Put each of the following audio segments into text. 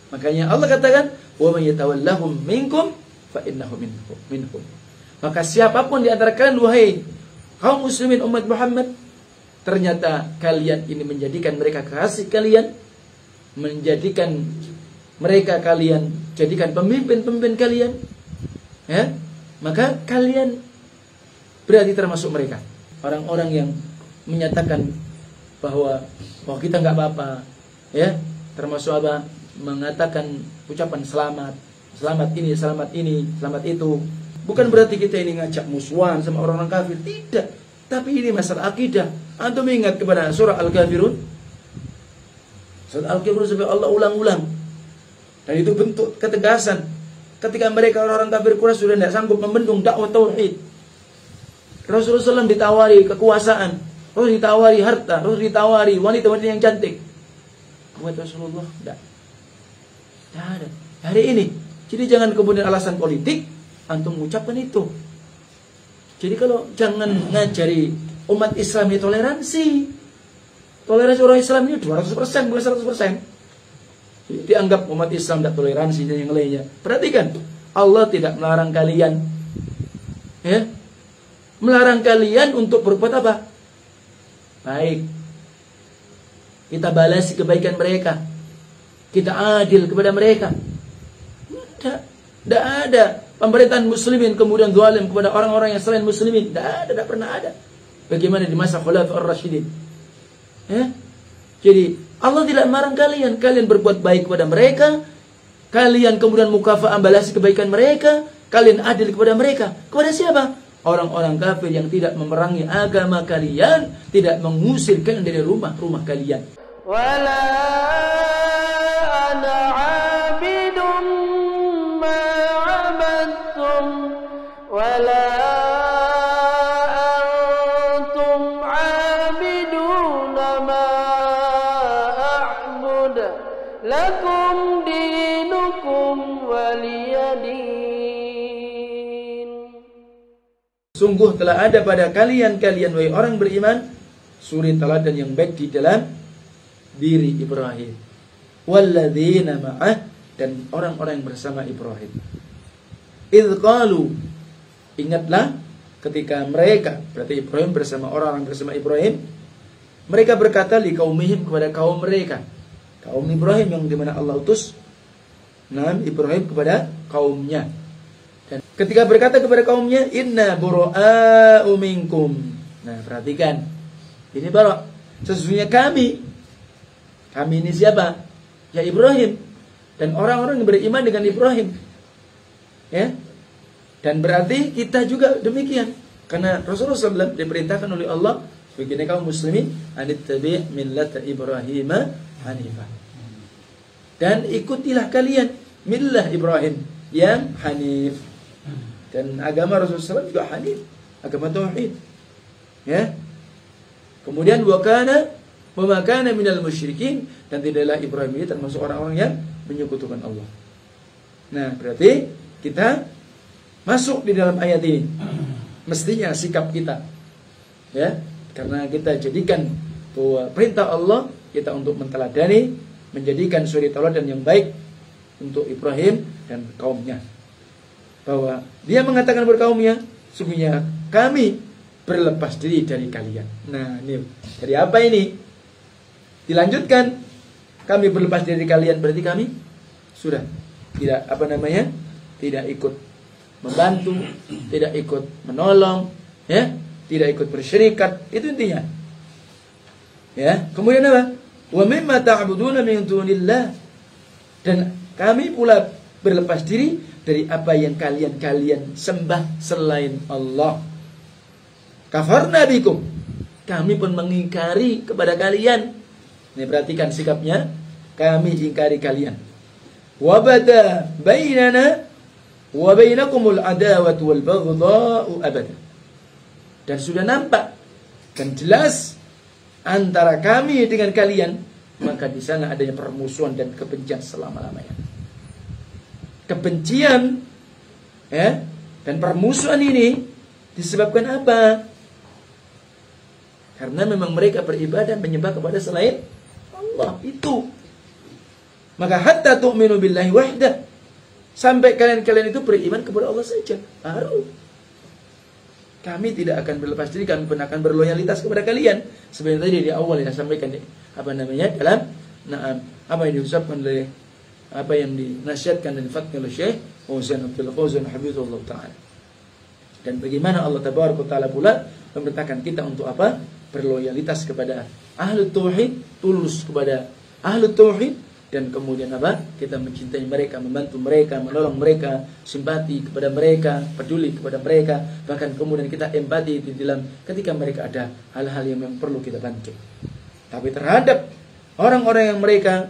Makanya Allah katakan, "Wa may yatawallahum minkum fa innahu minhum." Maka siapapun di antara kalian, wahai kaum muslimin umat Muhammad, ternyata kalian ini menjadikan mereka kekasih kalian, menjadikan mereka kalian jadikan pemimpin-pemimpin kalian, ya, maka kalian berarti termasuk mereka. Orang-orang yang menyatakan bahwa kita nggak apa-apa, ya, termasuk apa? Mengatakan ucapan selamat ini, selamat itu. Bukan berarti kita ini ngajak musuhan sama orang-orang kafir, tidak. Tapi ini masalah akidah. Antum ingat kepada surah Al-Kafirun? Surah Al-Kafirun sampai Allah ulang-ulang. Dan itu bentuk ketegasan. Ketika mereka orang-orang kafir Quraisy sudah tidak sanggup membendung dakwah tauhid. Rasulullah SAW ditawari kekuasaan, Rasul ditawari harta, Rasul ditawari wanita-wanita yang cantik. Kata Rasulullah, tidak ada. Hari ini. Jadi jangan kemudian alasan politik antum mengucapkan itu. Jadi kalau jangan ngajari umat Islam ini toleransi. Toleransi orang Islam ini 200%, bukan 100%. Jadi dianggap umat Islam tidak toleransi dan yang lainnya. Perhatikan, Allah tidak melarang kalian, ya, melarang kalian untuk berbuat apa? Baik. Kita balasi kebaikan mereka. Kita adil kepada mereka. Tidak ada pemerintahan muslimin kemudian zalim kepada orang-orang yang selain muslimin. Tidak pernah ada. Bagaimana di masa Khulafaur Rasyidin? Ya? Jadi Allah tidak melarang kalian. Kalian berbuat baik kepada mereka. Kalian kemudian mukafa'ah balasi kebaikan mereka. Kalian adil kepada mereka. Kepada siapa? Orang-orang kafir yang tidak memerangi agama kalian, tidak mengusir kalian dari rumah-rumah kalian. Wala ana 'abidun ma 'abadtum wala antum 'abiduna ma a'bud lakum dinukum waliyadin. Sungguh telah ada pada kalian wahai orang beriman suri teladan yang baik di dalam diri Ibrahim, walladzina ma'ah, dan orang-orang yang bersama Ibrahim. Idz qalu, ingatlah ketika mereka, berarti Ibrahim bersama orang-orang bersama Ibrahim, mereka berkata li qaumihim, kepada kaum mereka, kaum Ibrahim yang dimana Allah utus Ibrahim kepada kaumnya. Dan ketika berkata kepada kaumnya, inna bura'a'u minkum. Nah, perhatikan. Ini bara'. Sesungguhnya kami ini siapa? Ya Ibrahim. Dan orang-orang yang beriman dengan Ibrahim. Ya. Dan berarti kita juga demikian. Karena Rasulullah SAW diperintahkan oleh Allah, begini kaum muslimin, anittabi' millata Ibrahim hanifah. Dan ikutilah kalian millah Ibrahim yang hanif. Dan agama Rasulullah SAW juga hanif, agama tauhid. Ya. Kemudian wa ma kana minal musyrikin, dan tidaklah Ibrahim ini termasuk orang-orang yang menyekutukan Allah. Nah, berarti kita masuk di dalam ayat ini. Mestinya sikap kita, ya, karena kita jadikan bahwa perintah Allah kita untuk menteladani, menjadikan suri tauladan yang baik untuk Ibrahim dan kaumnya. Bahwa dia mengatakan kepada kaumnya, sungguhnya kami berlepas diri dari kalian. Nah, ini dari apa ini? Dilanjutkan, kami berlepas diri dari kalian, berarti kami sudah tidak tidak ikut membantu, tidak ikut menolong, ya, tidak ikut bersyirikat, itu intinya. Ya, kemudian apa? Wa mimma ta'buduna min dunillah, dan kami pula berlepas diri dari apa yang kalian sembah selain Allah. Kafarna bikum, kami pun mengingkari kepada kalian. Ini perhatikan sikapnya, kami ingkari kalian. Wa bada bainana wa bainakumul adawatu wal baghdha'u abada. Dan sudah nampak dan jelas antara kami dengan kalian, maka di sana adanya permusuhan dan kebencian selama-lamanya. Kebencian, ya, dan permusuhan ini disebabkan apa? Karena memang mereka beribadah menyembah kepada selain Allah. Itu Maka hatta tu'minu billahi wahdah, sampai kalian itu beriman kepada Allah saja, baru kami tidak akan berlepas diri, kami pun akan berloyalitas kepada kalian. Sebenarnya tadi di awal yang saya sampaikan dalam apa yang diucapkan oleh apa yang dinasihatkan dan difatkan oleh Syekh Fauzan Abdul Fauzan Habibullah Ta'ala. Dan bagaimana Allah Tabaraka Ta'ala pula memerintahkan kita untuk apa? Berloyalitas kepada ahlu tauhid, tulus kepada ahlu tauhid, dan kemudian apa? Kita mencintai mereka, membantu mereka, menolong mereka, simpati kepada mereka, peduli kepada mereka, bahkan kemudian kita empati di dalam ketika mereka ada hal-hal yang memang perlu kita bantu. Tapi terhadap orang-orang yang mereka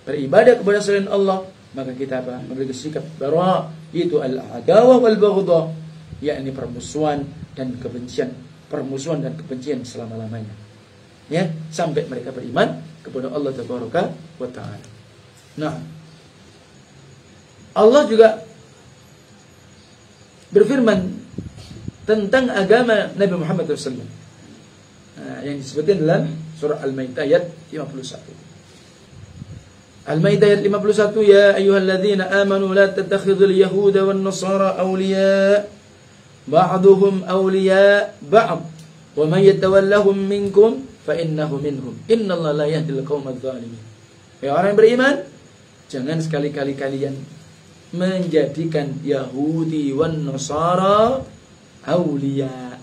beribadah kepada selain Allah, maka kita apa? Memiliki sikap bara, itu al-adawah wal baghdha, yakni permusuhan dan kebencian, selama-lamanya. Ya, sampai mereka beriman kepada Allah Tabaraka wa Ta'ala. Nah, Allah juga berfirman tentang agama Nabi Muhammad SAW, yang disebutkan dalam surah Al-Maidah ayat 51. Al-Maidah ayat 51, ya ayyuhalladzina amanu la tattakhidhul yahuda wan nasara awliya ba'duhum awliya ba'd wa man yatawallahum minkum fa innahu minhum innallaha la yahdil qaumadz zalimin. Ya orang yang beriman, jangan sekali-kali kalian menjadikan Yahudi wan Nasara aulia.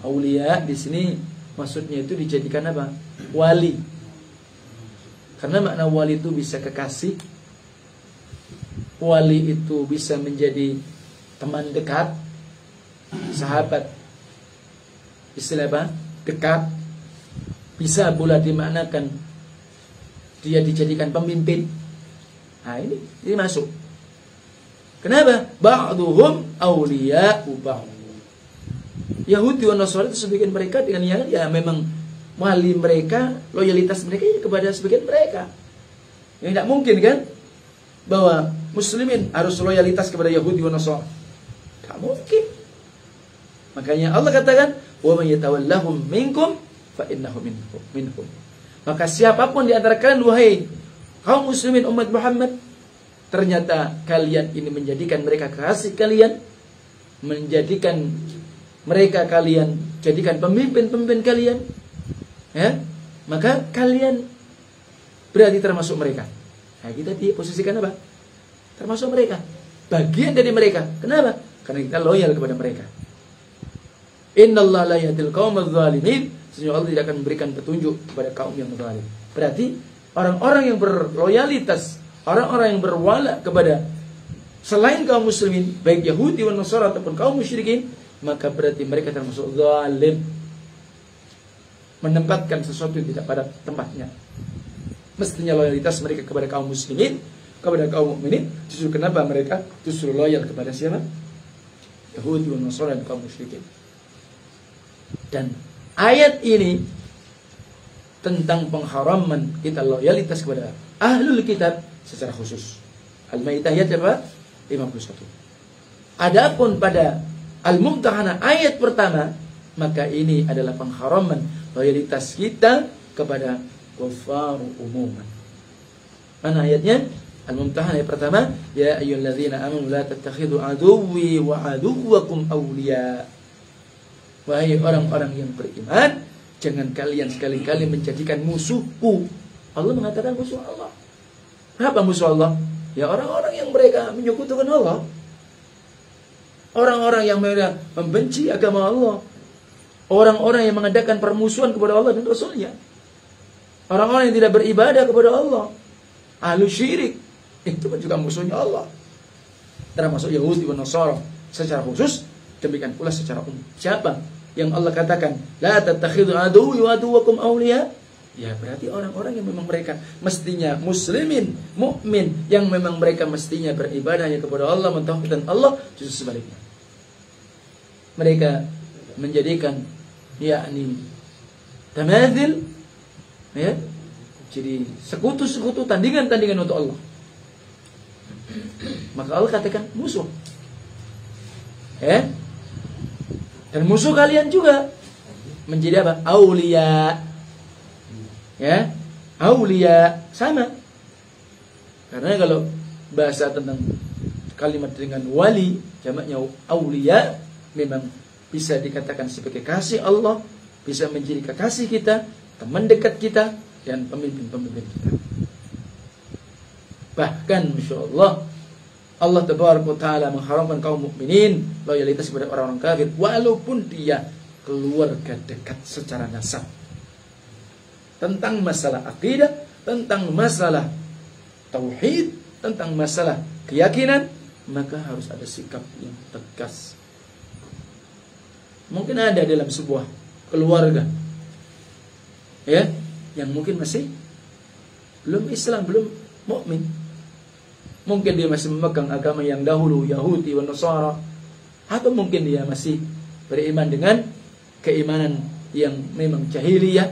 Aulia di sini maksudnya itu dijadikan apa? Wali. Karena makna wali itu bisa kekasih. Wali itu bisa menjadi teman dekat, sahabat. Istilah apa? Dekat. Bisa pula dimaknakan dia dijadikan pemimpin. Nah ini masuk. Kenapa? Ba'duhum awliya'u ba'd. Yahudi dan Nasrani itu sebagian mereka dengan yang ya memang wali mereka, loyalitas mereka ya kepada sebagian mereka. Yang tidak mungkin kan bahwa muslimin harus loyalitas kepada Yahudi dan Nasrani. Tidak mungkin. Makanya Allah katakan, "Wa may yatawallahum minkum fa innahu minhum." Maka siapapun di antara kalian wahai kaum muslimin umat Muhammad, ternyata kalian ini menjadikan mereka kekasih kalian, menjadikan mereka kalian jadikan pemimpin-pemimpin kalian, ya, maka kalian berarti termasuk mereka. Nah, kita diposisikan apa? Termasuk mereka, bagian dari mereka. Kenapa? Karena kita loyal kepada mereka. Innallaha la yahdil qaumadz zalimin. Sesungguhnya Allah tidak akan memberikan petunjuk kepada kaum yang zalim. Berarti orang-orang yang berloyalitas, orang-orang yang berwala kepada selain kaum muslimin, baik Yahudi dan Nasara ataupun kaum musyrikin, maka berarti mereka termasuk zalim, menempatkan sesuatu yang tidak pada tempatnya. Mestinya loyalitas mereka kepada kaum muslimin, kepada kaum mukminin. Justru kenapa mereka justru loyal kepada siapa? Yahudi dan Nasara dan kaum musyrikin. Dan ayat ini tentang pengharaman kita loyalitas kepada ahlul kitab secara khusus. Al-Maidah ayat berapa? 51. Adapun pada Al-Mumtahanah ayat pertama, maka ini adalah pengharaman loyalitas kita kepada kufar umuman. Mana ayatnya? Al-Mumtahanah ayat pertama, ya ayyuhalladzina amanu la tattakhidhu aduwwi wa aduwwakum awliya. Wahai orang-orang yang beriman, jangan kalian sekali-kali menjadikan musuhku. Allah mengatakan musuh Allah. Apa musuh Allah? Ya orang-orang yang mereka menyekutukan Allah. Orang-orang yang mereka membenci agama Allah. Orang-orang yang mengadakan permusuhan kepada Allah dan Rasulnya. Orang-orang yang tidak beribadah kepada Allah. Ahlu syirik. Itu juga musuhnya Allah. Termasuk Yahudi dan Nasara secara khusus, demikian pula secara umum. Siapa yang Allah katakan la tattakhidhu aduwwi wa aduwwakum awliya? Ya berarti orang-orang yang memang mereka mestinya muslimin, mukmin, yang memang mereka mestinya beribadahnya kepada Allah, mentauhidkan Allah. Justru sebaliknya, mereka menjadikan yakni tamathil, ya, jadi sekutu-sekutu, tandingan-tandingan untuk Allah. Maka Allah katakan musuh, ya. Dan musuh kalian juga menjadi apa? Aulia. Ya. aulia sama. Karena kalau bahasa tentang kalimat dengan wali, jamaknya aulia, memang bisa dikatakan sebagai kasih Allah, bisa menjadi kekasih kita, teman dekat kita, dan pemimpin-pemimpin kita. Bahkan Masya Allah Tabaraka wa Ta'ala mengharamkan kaum mukminin loyalitas kepada orang-orang kafir, walaupun dia keluarga dekat secara nasab. Tentang masalah akidah, tentang masalah tauhid, tentang masalah keyakinan, maka harus ada sikap yang tegas. Mungkin ada dalam sebuah keluarga, ya, yang mungkin masih belum Islam, belum mukmin. Mungkin dia masih memegang agama yang dahulu, Yahudi wa Nasara, atau mungkin dia masih beriman dengan keimanan yang memang jahiliyah,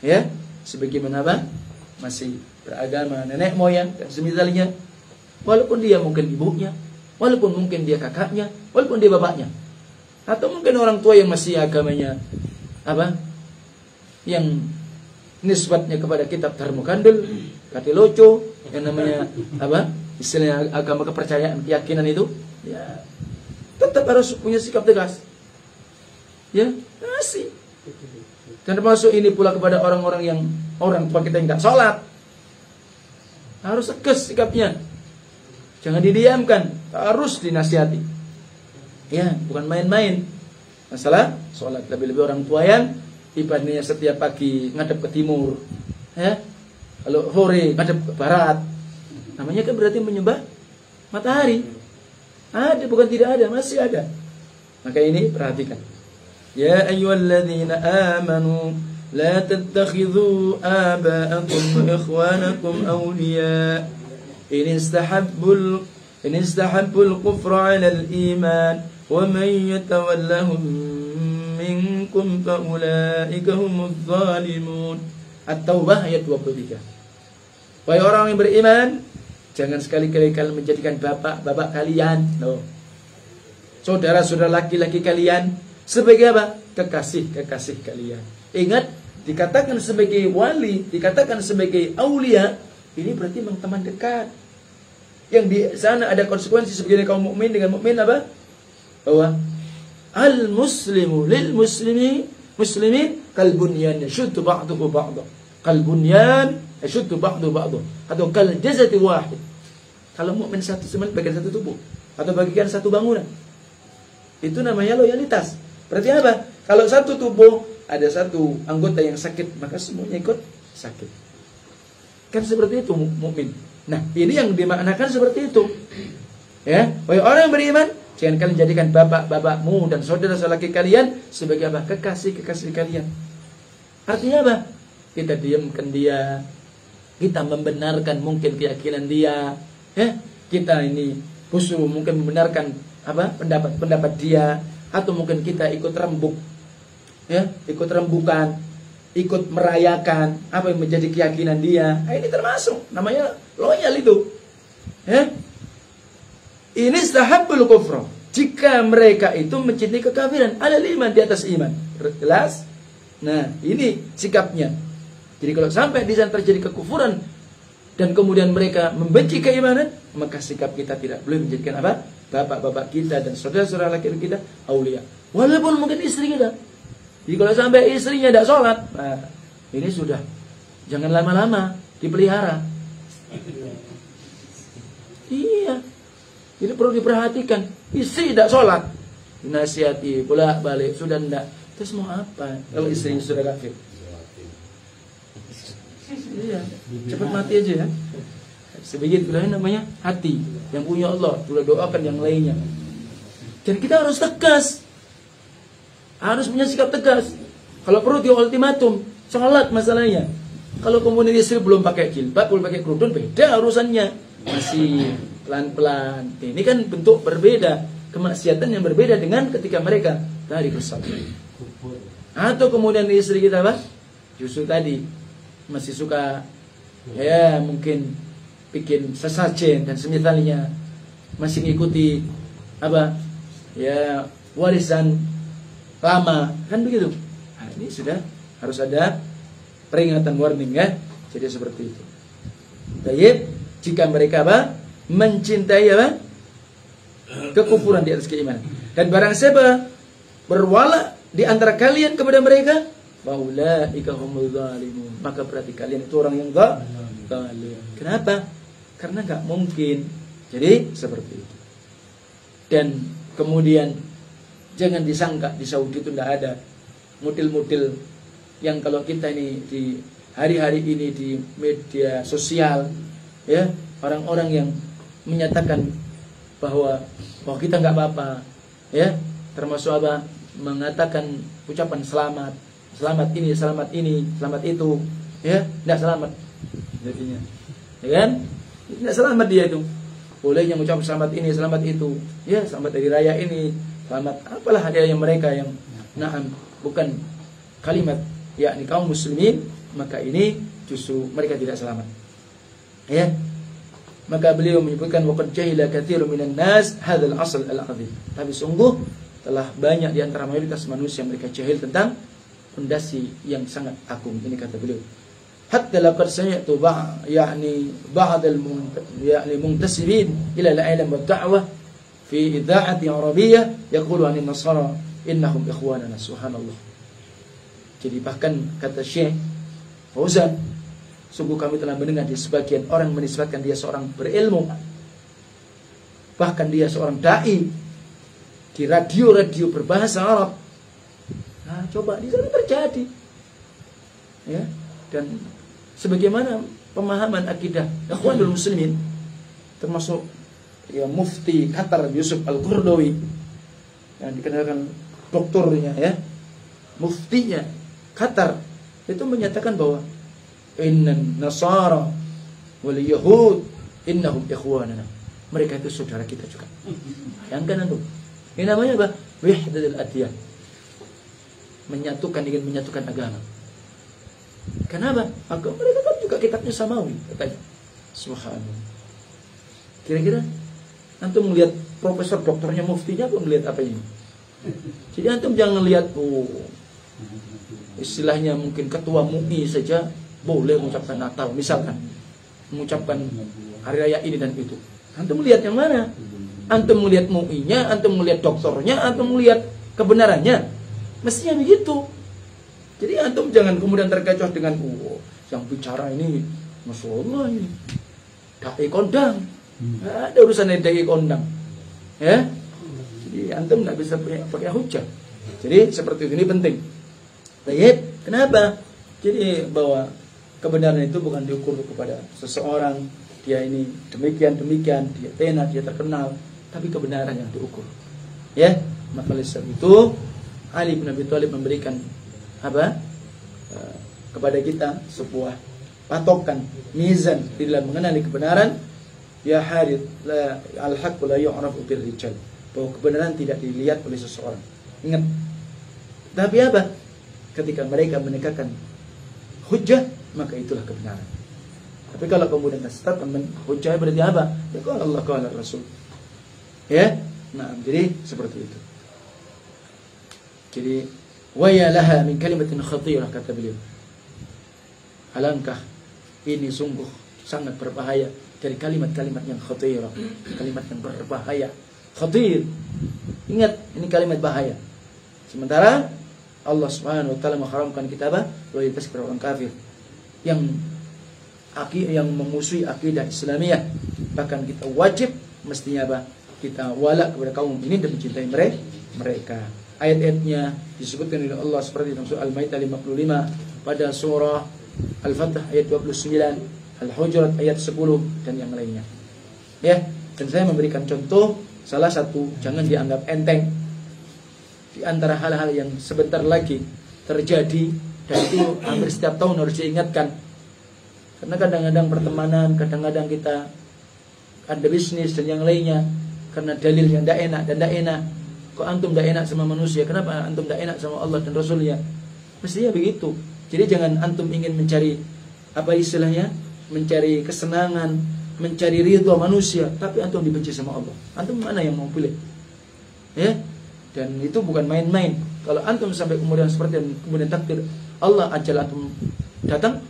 ya, sebagaimana apa? Masih beragama nenek moyang dan semisalnya. Walaupun dia mungkin ibunya, walaupun mungkin dia kakaknya, walaupun dia bapaknya, atau mungkin orang tua yang masih agamanya apa? Yang nisbatnya kepada kitab Dharma Kandel, Katiloco, yang namanya apa? Istilahnya agama kepercayaan, keyakinan itu, ya tetap harus punya sikap tegas. Ya, masih. Dan termasuk ini pula kepada orang-orang yang orang tua kita yang tidak sholat, harus tegas sikapnya. Jangan didiamkan, harus dinasihati. Ya, bukan main-main. Masalah sholat, lebih-lebih orang tua yang ibadahnya setiap pagi ngadep ke timur, ya, kalau sore ngadep ke barat. Namanya kan berarti menyembah matahari. Ada, bukan tidak ada, masih ada. Maka ini perhatikan. Ya ayyuhalladzina amanu la tattakhidhu aba'akum wa ikhwanakum awliya in istahabbul kufra 'ala al-iman wa man yatawallahum minkum fa ulaika humudz zalimun. At-Taubah ayat 23. Wahai orang yang beriman, jangan sekali-kali kalian menjadikan bapak-bapak kalian, saudara-saudara laki-laki kalian sebagai apa? Kekasih-kekasih kalian. Ingat, dikatakan sebagai wali, dikatakan sebagai aulia, ini berarti memang teman dekat. Yang di sana ada konsekuensi sebagai kaum mukmin dengan mukmin apa? Bahwa al-muslimu lil muslimin kal bunyan yashuddu ba'duhu ba'dha. Kal bunyan yashuddu ba'duhu ba'dha. Atau kal jasadi wahid. Kalau mukmin satu semen bagian satu tubuh atau bagian satu bangunan. Itu namanya loyalitas. Berarti apa? Kalau satu tubuh ada satu anggota yang sakit, maka semuanya ikut sakit. Kan seperti itu mukmin. Nah, ini yang dimaknakan seperti itu. Ya, wahai orang yang beriman, jangan kalian jadikan bapak-bapakmu dan saudara-saudara laki kalian sebagai apa? Kekasih-kekasih kalian. Artinya apa? Kita diamkan dia, kita membenarkan mungkin keyakinan dia, ya. Kita ini khusus mungkin membenarkan apa? Pendapat dia, atau mungkin kita ikut rembuk, ya, ikut rembukan, ikut merayakan apa yang menjadi keyakinan dia. Nah, ini termasuk namanya loyal itu, ya. Ini istahabbul kufra, jika mereka itu mencintai kekafiran, alal iman, di atas iman. Jelas? Nah, ini sikapnya. Jadi kalau sampai di sana terjadi kekufuran dan kemudian mereka membenci keimanan, maka sikap kita tidak boleh menjadikan apa? Bapak-bapak kita dan saudara-saudara laki-laki kita aulia. Walaupun mungkin istri kita. Jadi kalau sampai istrinya tidak sholat, nah, ini sudah, jangan lama-lama dipelihara. Iya, ini perlu diperhatikan. Istri tidak sholat, dinasihati bolak-balik, sudah tidak. Terus mau apa kalau istrinya sudah kafir? Iya, cepat mati aja ya. Sebegitu namanya hati yang punya Allah. Sudah doakan yang lainnya. Dan kita harus tegas, harus punya sikap tegas. Kalau perlu di ultimatum, sholat masalahnya. Kalau kemudian istri belum pakai jilbab, belum pakai kerudung, beda urusannya. Masih pelan-pelan. Ini kan bentuk berbeda, kemaksiatan yang berbeda dengan ketika mereka tadi bersalat. Atau kemudian istri kita apa? Justru tadi masih suka, ya mungkin bikin sesajen dan semisalnya, masih ngikuti apa? Ya warisan lama, kan begitu. Nah, ini sudah harus ada peringatan, warning ya. Jadi seperti itu. Baik, jika mereka apa? Mencintai apa? Kekufuran di atas keimanan. Dan barang siapa berwala di antara kalian kepada mereka, faulaika humul zalimun, maka berarti kalian itu orang yang zalim. Kenapa? Karena nggak mungkin. Jadi seperti itu. Dan kemudian jangan disangka di Saudi itu tidak ada model-model yang kalau kita ini di hari-hari ini di media sosial, ya, orang-orang yang menyatakan bahwa kita nggak apa-apa, ya, termasuk apa, mengatakan ucapan selamat ini, selamat itu, ya, tidak selamat jadinya, ya kan? Tidak selamat dia itu. Bolehnya mengucapkan selamat ini, selamat itu, ya, selamat hari raya ini, selamat apalah hadiah yang mereka yang naam bukan kalimat yakni kaum muslimin, maka ini justru mereka tidak selamat. Ya. Maka beliau menyebutkan waqad jahila katsirun minan nas hadzal asl al-'azim. Tapi sungguh telah banyak di antara mayoritas manusia mereka jahil tentang fondasi yang sangat agung. Ini kata beliau. Hatta laqad sami'tu ba'd al-muntasibin ila al-'ilm wa ad-da'wah fi idha'ati arabiyyah yaqulu 'an an-nasara innahum ikhwanana. Subhanallah. Jadi bahkan kata Syekh Fauzan, sungguh kami telah mendengar di sebagian orang menisbatkan dia seorang berilmu, bahkan dia seorang dai di radio-radio berbahasa Arab. Nah, coba di sana terjadi, ya. Dan sebagaimana pemahaman akidah Ikhwanul Muslimin, termasuk ya Mufti Qatar Yusuf Al-Qaradawi yang dikenalkan doktornya, ya, muftinya Qatar, itu menyatakan bahwa innan nasara wal yahud innahum ikhwanana. Mereka itu saudara kita juga. Yang kan itu. Ini namanya apa? Wahdatul adyan. Ingin menyatukan agama. Kenapa? Agama mereka kan juga kitabnya samawi katanya. Subhanallah. Kira-kira antum melihat profesor doktornya muftinya apa melihat apa ini? Jadi antum jangan lihat istilahnya mungkin ketua MUI saja boleh mengucapkan Natal misalkan, mengucapkan hari raya ini dan itu. Antum melihat yang mana? Antum melihat MUI-nya, antum melihat doktornya, antum melihat kebenarannya. Mestinya begitu. Jadi antum jangan kemudian terkecoh dengan yang bicara ini Masya Allah ini dai kondang. Ada urusan dai kondang, ya. Jadi antum tidak bisa pakai hujah. Jadi seperti ini penting. Baik, kenapa? Jadi bahwa kebenaran itu bukan diukur kepada seseorang, dia ini demikian, dia tenar, dia terkenal, tapi kebenaran yang diukur. Ya, maka oleh sebab itu Ali bin Abi Thalib memberikan apa? Kepada kita sebuah patokan, mizan di dalam mengenali kebenaran. Ya Harith, la al-haqqu la yu'rafu bil rijal. Bahwa kebenaran tidak dilihat oleh seseorang. Ingat. Tapi apa? Ketika mereka menegakkan hujjah, maka itulah kebenaran. Tapi kalau kemudian tetap hujjah berarti apa? Ya kalau Allah qala Rasul. Ya? Nah, jadi seperti itu. Jadi wa ya laha min kalimatin khatirah kata beliau. Alangkah ini sungguh sangat berbahaya dari kalimat-kalimat yang khatirah, kalimat yang berbahaya. Khatir. Ingat, ini kalimat bahaya. Sementara Allah Subhanahu wa taala mengharamkan kita apa? Loyalitas kepada orang kafir yang memusuhi akidah Islamiyah. Bahkan kita wajib mestinya apa? Kita wala kepada kaum ini dan mencintai mereka. Ayat-ayatnya disebutkan oleh Allah seperti dalam surah Al-Maidah 55, pada surah Al-Fatah ayat 29, Al-Hujurat ayat 10 dan yang lainnya. Ya, dan saya memberikan contoh salah satu, jangan dianggap enteng. Di antara hal-hal yang sebentar lagi terjadi, dan itu hampir setiap tahun harus diingatkan. Karena kadang-kadang pertemanan, kadang-kadang kita ada bisnis dan yang lainnya, karena dalil yang tidak enak dan tidak enak. Kok antum tidak enak sama manusia? Kenapa antum tidak enak sama Allah dan Rasulnya? Mestinya begitu. Jadi jangan antum ingin mencari apa istilahnya, mencari kesenangan, mencari ridha manusia, tapi antum dibenci sama Allah. Antum mana yang mau pilih? Ya? Dan itu bukan main-main. Kalau antum sampai kemudian seperti kemudian takdir Allah ajal antum datang,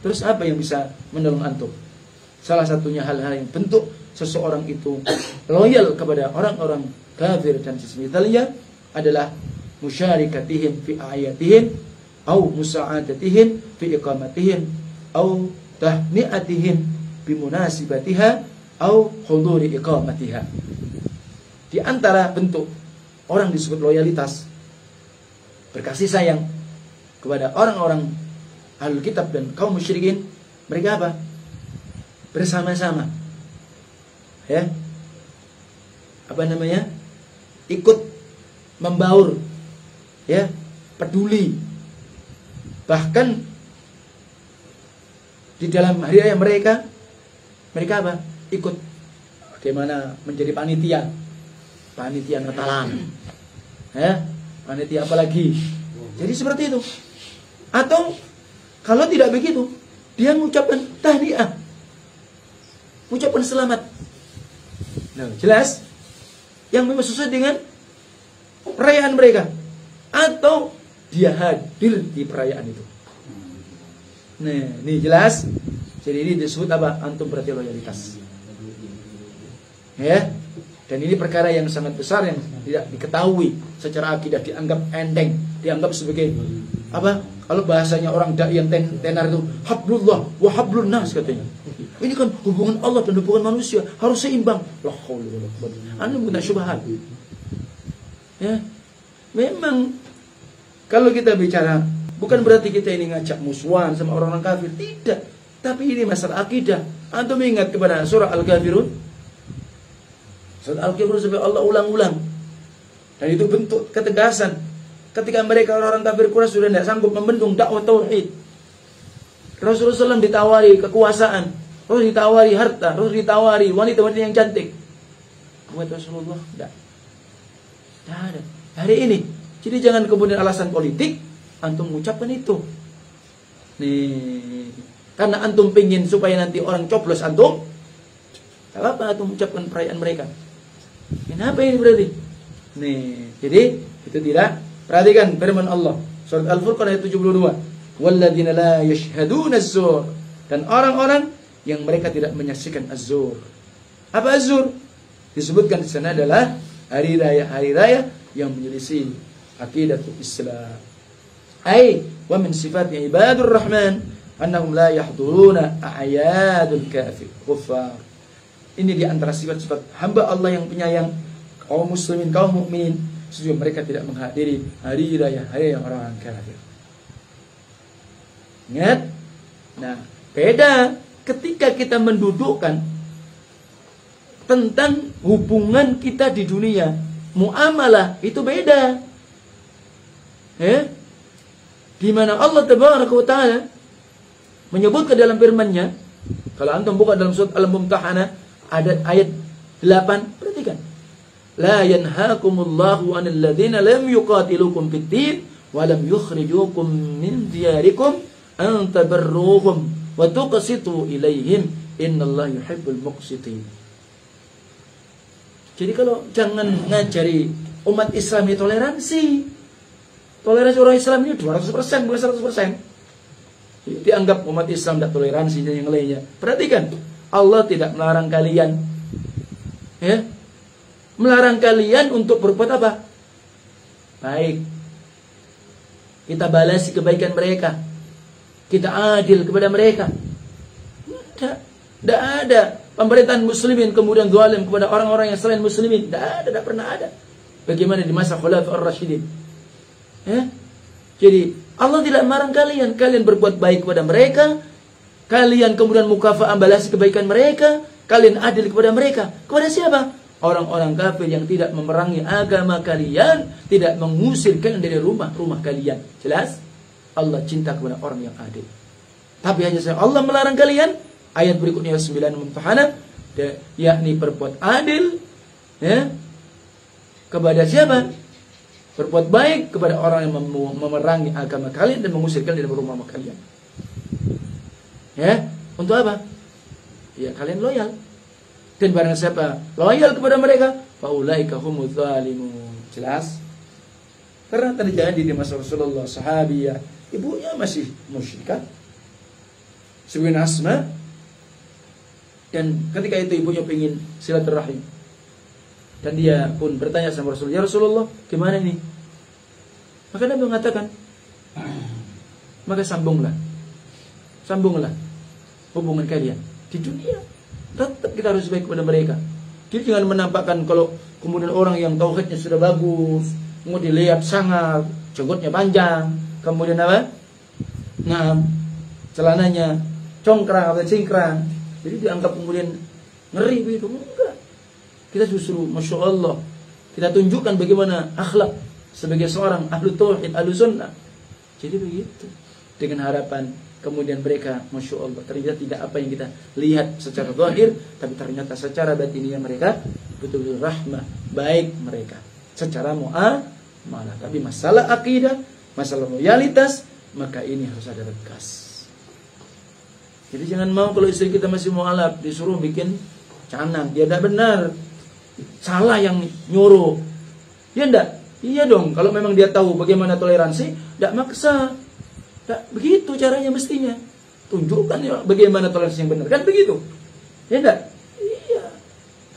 Terus apa yang bisa menolong antum? Salah satunya hal-hal yang bentuk seseorang itu loyal kepada orang-orang kafir dan semisalnya adalah musyarikatihim fi ayatihim au musa'adatihim fi iqamatihim au tahni'atihim bimunasibatiha au huduri iqamatiha. Di antara bentuk orang disebut loyalitas, berkasih sayang kepada orang-orang ahlul kitab dan kaum musyrikin, mereka apa? Bersama-sama, ya, apa namanya, ikut membaur, ya, peduli, bahkan di dalam hari raya mereka apa? Ikut bagaimana menjadi panitia Natalan, ya, panitia apalagi. Jadi seperti itu. Atau kalau tidak begitu, dia mengucapkan tahniah, ucapan selamat. Nah, jelas yang memang sesuai dengan perayaan mereka, atau dia hadir di perayaan itu. Nah, ini jelas. Jadi ini disebut apa? Antum berarti loyalitas. Ya. Dan ini perkara yang sangat besar yang tidak diketahui secara akidah, dianggap enteng, dianggap sebagai apa? Kalau bahasanya orang dai yang tenar itu hablullah wa hablun nas katanya. Ini kan hubungan Allah dan hubungan manusia harus seimbang. La haula wala quwwata. Anda punya syubhat. Ya. Memang kalau kita bicara bukan berarti kita ini ngajak musuhan sama orang-orang kafir, tidak. Tapi ini masalah akidah. Antum ingat kepada surah Al-Kafirun? Surah Al-Kafirun sampai Allah ulang-ulang. Dan itu bentuk ketegasan. Ketika mereka orang-orang kafir Quraisy sudah tidak sanggup membendung dakwah tauhid. Rasulullah SAW ditawari kekuasaan, terus ditawari harta, terus ditawari wanita-wanita yang cantik. Kata Rasulullah, tidak ada. Hari ini. Jadi jangan kemudian alasan politik antum mengucapkan itu. Nih, karena antum pingin supaya nanti orang coblos antum, apa antum mengucapkan perayaan mereka? Kenapa ini berarti? Nih, jadi itu tidak. Perhatikan firman Allah surat Al-Furqan ayat 72. Walladzina la yashhaduna az-zur, dan orang-orang yang mereka tidak menyaksikan az-zur. Apa az-zur? Disebutkan di sana adalah hari raya yang menyelisih aqidatul Islam. Ai wa min sifat ibadur rahman annahum la yahduruna a'yadul kafir kuffar. Ini di antara sifat-sifat hamba Allah yang penyayang kaum muslimin, kaum mukminin, sesungguhnya mereka tidak menghadiri hari raya orang kafir. Ingat? Nah, beda ketika kita mendudukkan tentang hubungan kita di dunia, muamalah itu beda. Di mana Allah Tabaraka wa Ta'ala menyebutkan dalam firman-Nya, kalau antum buka dalam surat Al-Mumtahanah ada ayat 8, perhatikan. La yanhaakumullahu 'anil ladzina lam yuqatilukum fid-din wa lam yukhrijukum min diyarikum an tabarruhum wa tuqsitu ilaihim innallaha yuhibbul muqsitin. Jadi kalau jangan ngajari umat Islam ini toleransi. Toleransi orang Islam ini 200%, bukan 100%. Dianggap umat Islam tidak toleransi dan yang lainnya. Perhatikan, Allah tidak melarang kalian, ya, melarang kalian untuk berbuat apa? Baik. Kita balasi kebaikan mereka. Kita adil kepada mereka. Tidak ada pemerintahan muslimin kemudian zalim kepada orang-orang yang selain muslimin. Tidak pernah ada. Bagaimana di masa Khulafaur Rasyidin? Ya? Jadi Allah tidak melarang kalian berbuat baik kepada mereka, kalian kemudian mukafa'ah balasi kebaikan mereka, kalian adil kepada mereka. Kepada siapa? Orang-orang kafir yang tidak memerangi agama kalian, tidak mengusir kalian dari rumah-rumah kalian. Jelas? Allah cinta kepada orang yang adil. Tapi hanya saja Allah melarang kalian, ayat berikutnya 9 Mumtahanah, yakni berbuat adil, ya, kepada siapa? Berbuat baik kepada orang yang memerangi agama kalian dan mengusir kalian dari rumah kalian. Ya, untuk apa? Ya, kalian loyal. Dan barang siapa loyal kepada mereka, faulaika humuz zalimun. Jelas? Karena terjadi di masa Rasulullah, sahabiyah, ibunya masih musyrikah. Sebagaimana Asma, dan ketika itu ibunya ingin silaturahim, dan dia pun bertanya sama Rasulullah, ya Rasulullah, gimana ini? Maka Nabi mengatakan, maka sambunglah hubungan kalian di dunia. Tetap kita harus baik kepada mereka. Jadi jangan menampakkan kalau kemudian orang yang tauhidnya sudah bagus, mau dilihat sangat, jenggotnya panjang, kemudian apa? Nah, celananya congkrang atau cingkrang, jadi dianggap kemudian ngeri begitu. Enggak. Kita justru Masya Allah, kita tunjukkan bagaimana akhlak sebagai seorang ahlu tauhid, ahlu sunnah. Jadi begitu. Dengan harapan kemudian mereka Masya Allah, ternyata tidak apa yang kita lihat secara zahir, tapi ternyata secara batinnya mereka betul-betul rahmah, baik mereka secara muamalah. Tapi masalah akidah, masalah loyalitas, maka ini harus ada tegas. Jadi jangan mau kalau istri kita masih mualaf disuruh bikin canang, dia tidak benar, salah yang nyuruh. Ya enggak? Iya dong, kalau memang dia tahu bagaimana toleransi, tidak maksa. Tidak begitu caranya mestinya. Tunjukkan ya bagaimana toleransi yang benar. Kan begitu? Ya enggak? Iya.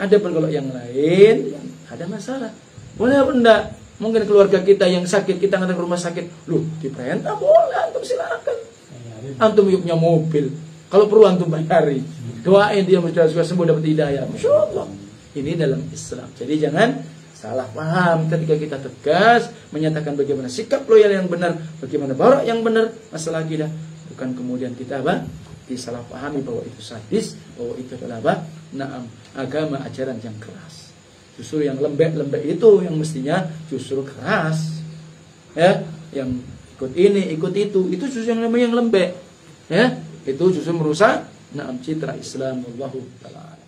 Adapun kalau yang lain, ada masalah. Boleh apa enggak? Mungkin keluarga kita yang sakit, kita ngantar ke rumah sakit. Loh, diperintah boleh, antum silakan. Antum yuk punya mobil. Kalau perlu antum bayari. Doain dia sudah sembuh dapat hidayah. Masya Allah. Ini dalam Islam. Jadi jangan salah paham ketika kita tegas menyatakan bagaimana sikap loyal yang benar, bagaimana barak yang benar masalah akidah. Bukan kemudian kita disalahpahami bahwa itu sadis, bahwa itu adalah agama ajaran yang keras. Justru yang lembek-lembek itu yang mestinya justru keras. Ya, yang ikut ini, ikut itu justru yang namanya yang lembek. Ya, itu justru merusak citra Islam. Wallahu ta'ala.